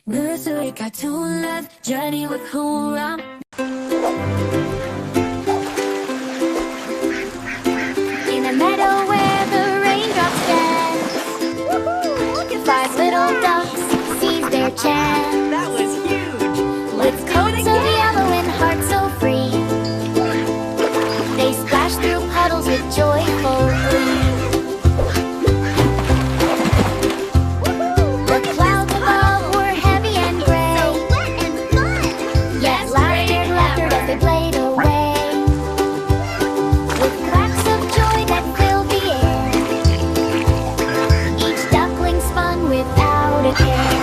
Nursery cartoon love, journey with Hoorah. In a meadow where the raindrops dance, five little ducks seize their chance. That was huge! With coats of yellow and hearts so free, they splash through puddles with joyful glee. The clouds above were heavy and gray, yet laughter as they played away. With quacks of joy that filled the air, each duckling spun without a care.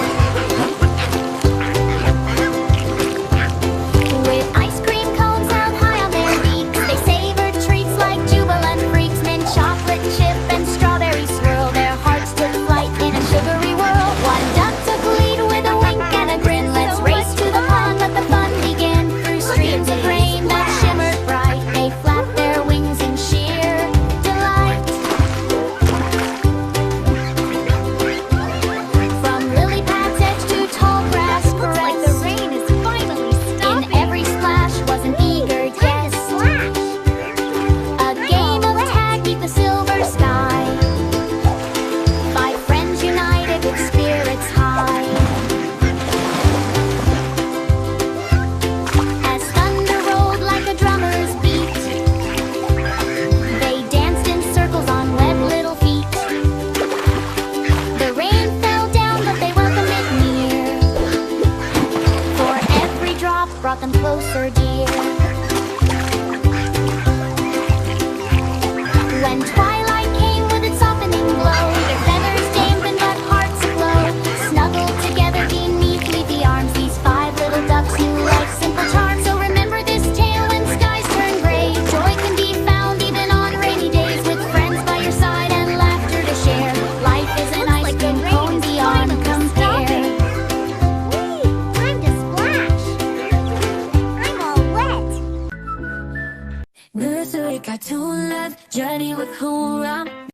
With ice cream cones held high on their beaks, they savored treats like jubilant freaks, mint chocolate chip and strawberry swirl. Their hearts took flight in a sugary whirl. One duck took lead with a wink and a grin. Let's race to the pond, let the fun begin. Through streams of rain that shimmered bright, they flapped their wings in sheer delight. From lily pads edge to tall grass crest, Like the rain is finally stopping! in every splash was an eager jest. A game of tag beneath the silver sky, five friends united with spirits high. As thunder rolled like a drummer's beat, they danced in circles on wet little feet. The rain fell down, but they welcomed it near, for every drop brought them closer, dear. When twilight came with its softening glow, their feathers dampened but hearts aglow. Snuggled together beneath leafy arms, these five little ducks knew life's simple charm. So remember this tale when skies turn gray. Joy can be found even on rainy days, with friends by your side and laughter to share. Life is an ice cream cone beyond compare. Time to splash! I'm all wet! Nursery cartoon love, journey with Hoorah.